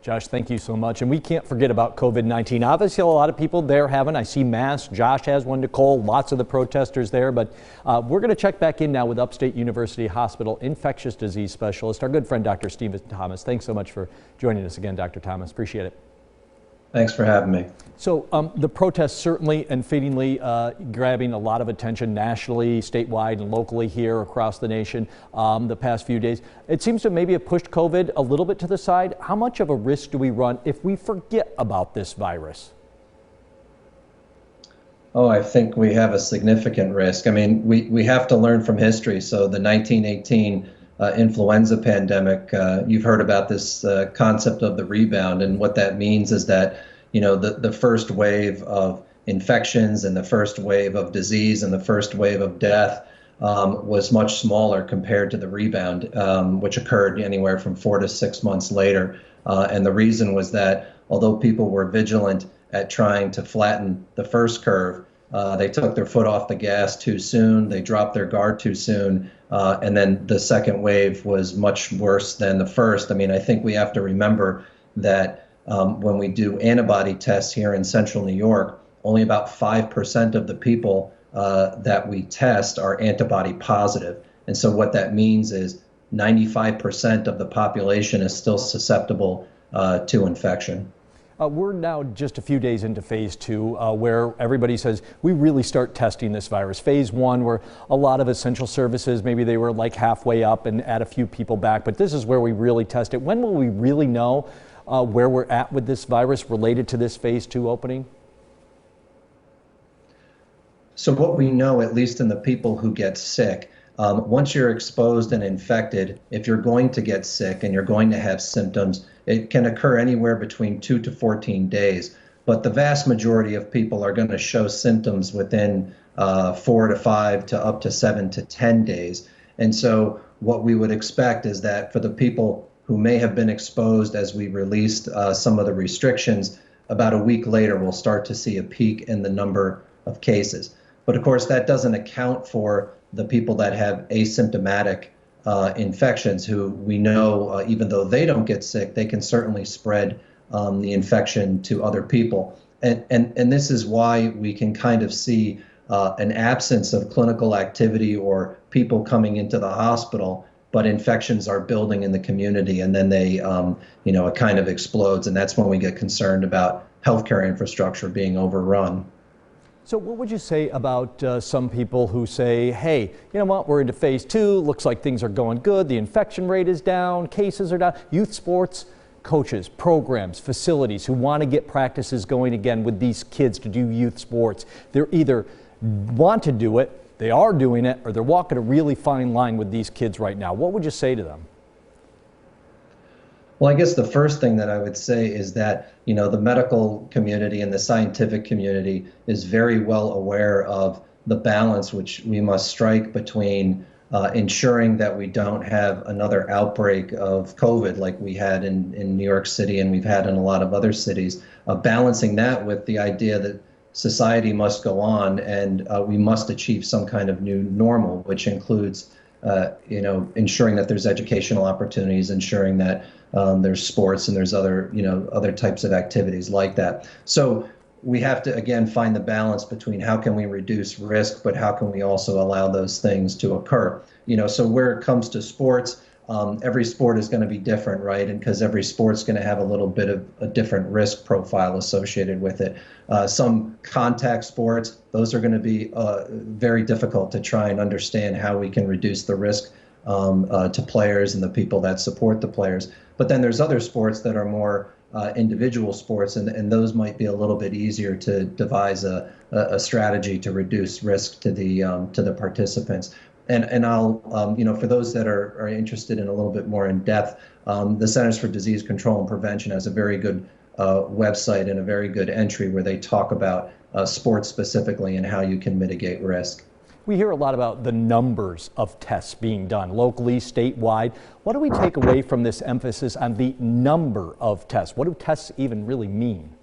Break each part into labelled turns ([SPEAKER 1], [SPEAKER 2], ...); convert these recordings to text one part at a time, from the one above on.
[SPEAKER 1] Josh, thank you so much. And we can't forget about COVID-19. Obviously, a lot of people there I see masks. Josh has one, Nicole, lots of the protesters there. But we're going to check back in now with Upstate University Hospital infectious disease specialist, our good friend, Dr. Stephen Thomas. Thanks so much for joining us again, Dr. Thomas. Appreciate it.
[SPEAKER 2] Thanks for having me.
[SPEAKER 1] So the protests certainly and fittingly grabbing a lot of attention nationally, statewide, and locally here across the nation the past few days. It seems to maybe have pushed COVID a little bit to the side. How much of a risk do we run if we forget about this virus?
[SPEAKER 2] Oh, I think we have a significant risk. I mean, we have to learn from history. So the 1918 influenza pandemic, you've heard about this concept of the rebound, and what that means is that, the first wave of infections and the first wave of disease and the first wave of death was much smaller compared to the rebound, which occurred anywhere from 4 to 6 months later. And the reason was that although people were vigilant at trying to flatten the first curve, they took their foot off the gas too soon, they dropped their guard too soon, and then the second wave was much worse than the first. I mean, I think we have to remember that when we do antibody tests here in central New York, only about 5% of the people that we test are antibody positive. And so what that means is 95% of the population is still susceptible to infection.
[SPEAKER 1] We're now just a few days into phase 2, where everybody says we really start testing this virus. Phase 1, where a lot of essential services, maybe they were like halfway up and add a few people back, but this is where we really test it. When will we really know where we're at with this virus related to this phase 2 opening?
[SPEAKER 2] So what we know, at least in the people who get sick, once you're exposed and infected, if you're going to get sick and you're going to have symptoms, it can occur anywhere between 2 to 14 days. But the vast majority of people are going to show symptoms within 4 to 5 to up to 7 to 10 days. And so what we would expect is that for the people who may have been exposed as we released some of the restrictions, about a week later, we'll start to see a peak in the number of cases. But of course, that doesn't account for the people that have asymptomatic infections, who we know, even though they don't get sick, they can certainly spread the infection to other people. And this is why we can kind of see an absence of clinical activity or people coming into the hospital, but infections are building in the community, and then they, it kind of explodes. And that's when we get concerned about healthcare infrastructure being overrun.
[SPEAKER 1] So what would you say about some people who say, hey, you know what, we're into phase 2, looks like things are going good, the infection rate is down, cases are down, youth sports coaches, programs, facilities who want to get practices going again with these kids to do youth sports, they're either want to do it, they are doing it, or they're walking a really fine line with these kids right now. What would you say to them?
[SPEAKER 2] Well, I guess the first thing that I would say is that, the medical community and the scientific community is very well aware of the balance which we must strike between ensuring that we don't have another outbreak of COVID like we had in New York City and we've had in a lot of other cities, balancing that with the idea that society must go on and we must achieve some kind of new normal, which includes ensuring that there's educational opportunities, ensuring that there's sports and there's other types of activities like that. So we have to, again, find the balance between how can we reduce risk, but how can we also allow those things to occur. So where it comes to sports, every sport is going to be different, right? And because every sport's going to have a little bit of a different risk profile associated with it. Some contact sports, those are going to be very difficult to try and understand how we can reduce the risk to players and the people that support the players. But then there's other sports that are more individual sports, and those might be a little bit easier to devise a strategy to reduce risk to the participants. And I'll, for those that are interested in a little bit more in depth, the Centers for Disease Control and Prevention has a very good website and a very good entry where they talk about sports specifically and how you can mitigate risk.
[SPEAKER 1] We hear a lot about the numbers of tests being done locally, statewide. What do we take away from this emphasis on the number of tests? What do tests even really mean?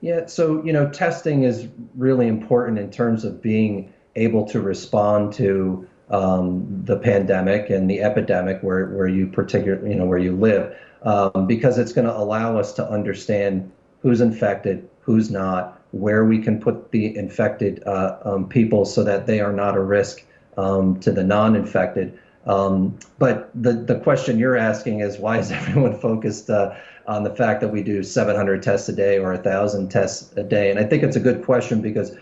[SPEAKER 2] Yeah, so, testing is really important in terms of being able to respond to the pandemic and the epidemic where you particularly, where you live, because it's going to allow us to understand who's infected, who's not, where we can put the infected people so that they are not a risk to the non-infected. But the question you're asking is, why is everyone focused on the fact that we do 700 tests a day or 1,000 tests a day? And I think it's a good question because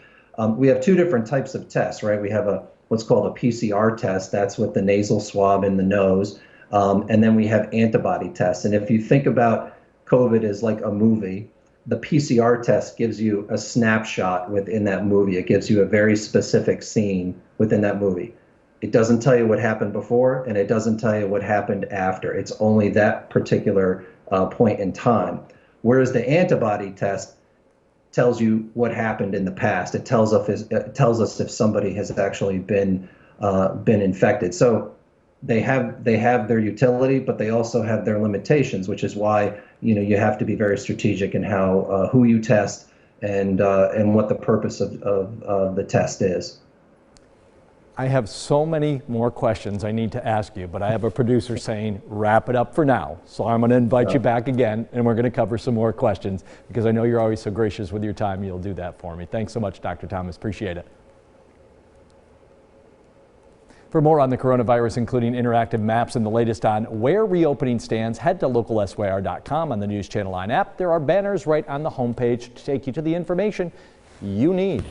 [SPEAKER 2] we have two different types of tests, right? We have what's called a PCR test. That's with the nasal swab in the nose. And then we have antibody tests. And if you think about COVID as like a movie, the PCR test gives you a snapshot within that movie. It gives you a very specific scene within that movie. It doesn't tell you what happened before, and it doesn't tell you what happened after. It's only that particular point in time. Whereas the antibody test tells you what happened in the past. It tells us if somebody has actually been infected. So they have their utility, but they also have their limitations, which is why you have to be very strategic in how who you test and what the purpose of the test is.
[SPEAKER 1] I have so many more questions I need to ask you, but I have a producer saying wrap it up for now. So I'm going to invite you back again, and we're going to cover some more questions because I know you're always so gracious with your time. You'll do that for me. Thanks so much, Dr. Thomas. Appreciate it. For more on the coronavirus, including interactive maps and the latest on where reopening stands, head to localsyr.com on the News Channel Line app. There are banners right on the homepage to take you to the information you need.